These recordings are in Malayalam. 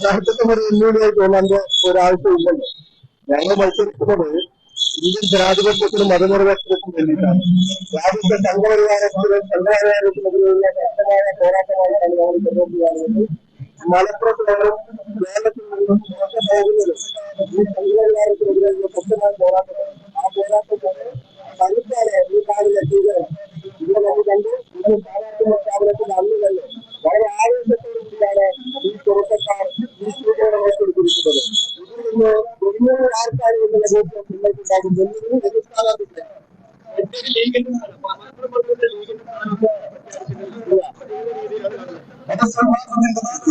യാഥാർത്ഥ്യത്തെ ഒരു വെല്ലുവിളിയായി തോന്നാൻ്റെ ഒരാവശ്യമില്ലല്ലോ. ഞങ്ങൾ മത്സരിക്കുന്നത് ഇന്ത്യൻ ജനാധിപത്യത്തിനും മതനിരപേക്ഷതയ്ക്കും വേണ്ടിയിട്ടാണ്. രാജ്യത്തെ സംഘപരിവാരത്തിനെതിരെയുള്ള ശക്തമായ പോരാട്ടമായിട്ടാണ് ഞങ്ങൾ മുന്നോട്ട്. മലപ്പുറത്ത് നിന്നും കേരളത്തിൽ നിന്നും പുറത്തു പോകുന്നത് ഈ സംഘപരിവാരത്തിനെതിരെയുള്ള ശക്തമായ പോരാട്ടമാണ്. ആ പോരാട്ടമാണ് കരുത്താണ് ഈ നാടിനെ ചെയ്യുന്നത്. ഇവിടെ നമ്മൾ കണ്ടു. ഇന്ന് സ്ഥാനാർത്ഥി സ്ഥാപനത്തിന്റെ അന്ന് തന്നെ വളരെ ആവേശത്തോടു കൂടിയാണ് ഈ ചെറുപ്പക്കാർ ഈ സൂചന ഏറ്റെടുത്തിരിക്കുന്നത്. ഇതിൽ നിന്ന് വെല്ലുവിളി ആർക്കാണ് എന്നുള്ള ബോധ്യം നിങ്ങൾക്കുണ്ടാകും. വെല്ലുവിളി എതിർ സ്ഥാനാർത്ഥിക്ക്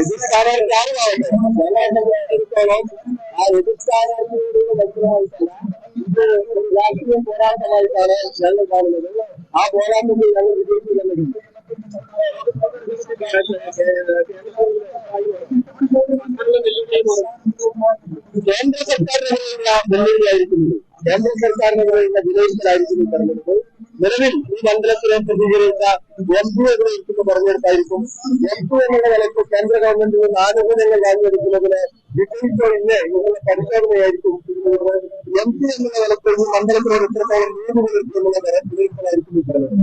എതിർ സ്ഥാനാർത്ഥി ആരുമാവട്ടെ ഞങ്ങളെടുത്തോളം ആ എതിർ സ്ഥാനാർത്ഥിയോടുള്ള മത്സരമായിട്ടല്ല, ഇത് ഒരു രാഷ്ട്രീയ പോരാട്ടമായിട്ടാണ് ഞങ്ങൾ കാണുന്നത്. ആ പോരാട്ടത്തിൽ ഞങ്ങൾ വിജയിക്കുന്നുണ്ട്. കേന്ദ്ര സർക്കാരിനെതിരെയുള്ള വെല്ലുവിളിയായിരിക്കുന്നത്, കേന്ദ്ര സർക്കാരിനെതിരെയുള്ള വിലയിരുത്തലായിരിക്കും ഈ തെരഞ്ഞെടുപ്പ്. നിലവിൽ ഈ മണ്ഡലത്തിനെ പ്രതികരിച്ച എം പി എതിരെയിരിക്കുന്ന തെരഞ്ഞെടുപ്പായിരിക്കും. എം പി എന്നുള്ള നിലയ്ക്ക് കേന്ദ്ര ഗവൺമെന്റിൽ നിന്ന് ആനുകൂല്യങ്ങൾ വാങ്ങിയെടുക്കുന്നതിന് വിജയിച്ചോ ഇല്ലേ എന്നുള്ള പരിശോധനയായിരിക്കും. എം പി എന്നുള്ള നിലയ്ക്ക് ഈ മണ്ഡലത്തിനോട് എത്രത്തോളം നീതി പുലർത്തുന്നുള്ള വിലയിരുത്തലായിരിക്കും ഈ തെരഞ്ഞെടുപ്പ്.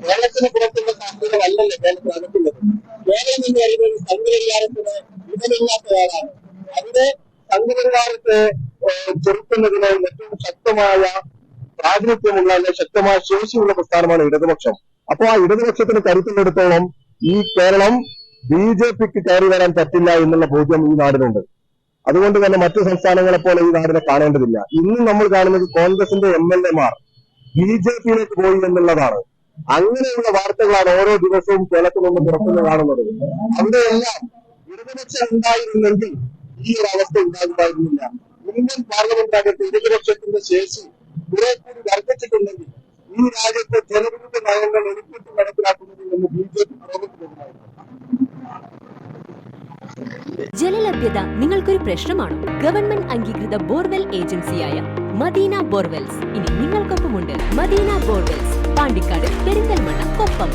കേരളത്തിന് പുറത്തുള്ള സാധ്യതകളല്ലല്ലോ കേരളത്തിനകത്തുള്ളത്. കേരളം എന്ന് പറയുന്നത് സംഘപരിവാരത്തിന് ഇടമില്ലാത്തയാളാണ്. അതിന്റെ സംഘപരിവാരത്തെ ചെറുക്കുന്നതിന് ഏറ്റവും ശക്തമായ പ്രാതിനിധ്യമുള്ള ശക്തമായ ശേഷിയുള്ള പ്രസ്ഥാനമാണ് ഇടതുപക്ഷം. അപ്പൊ ആ ഇടതുപക്ഷത്തിന് കരുത്തിലെടുത്തോളം ഈ കേരളം ബി.ജെ.പിക്ക് കയറി വരാൻ പറ്റില്ല എന്നുള്ള ബോധ്യം ഈ നാടിനുണ്ട്. അതുകൊണ്ട് തന്നെ മറ്റു സംസ്ഥാനങ്ങളെ പോലെ ഈ നാടിനെ കാണേണ്ടതില്ല. ഇന്നും നമ്മൾ കാണുന്നത് കോൺഗ്രസിന്റെ എം.എൽ.എമാർ ബി.ജെ.പിയിലേക്ക് പോയി എന്നുള്ളതാണ്. അങ്ങനെയുള്ള വാർത്തകളാണ് ഓരോ ദിവസവും കേരളത്തിൽ നിന്ന് പുറത്തുനിന്ന് കാണുന്നത്. അവിടെയെല്ലാം ഇടതുപക്ഷം ഉണ്ടായിരുന്നെങ്കിൽ ഈ ഒരു അവസ്ഥ ഉണ്ടാകുമായിരുന്നില്ല. ഇന്ത്യൻ പാർലമെന്റ് അകത്ത് ഇടതുപക്ഷത്തിന്റെ ശേഷി കുറെ കൂടി വർദ്ധിച്ചിട്ടുണ്ടെങ്കിൽ ഈ രാജ്യത്തെ ജനവിരുദ്ധ നയങ്ങൾ എളുപ്പത്തിൽ നടപ്പിലാക്കുന്നതിൽ നിന്ന് ബി.ജെ.പി പുറകോട്ടുണ്ടായിരുന്നു. ജലലഭ്യത നിങ്ങൾക്കൊരു പ്രശ്നമാണോ? ഗവൺമെന്റ് അംഗീകൃത ബോർവെൽ ഏജൻസിയായ മദീന ബോർവെൽസ് ഇനി നിങ്ങൾക്കൊപ്പമുണ്ട്. മദീന ബോർവെൽസ്, പാണ്ടിക്കാട്, പെരിന്തൽമണ്ണ, കൊപ്പം.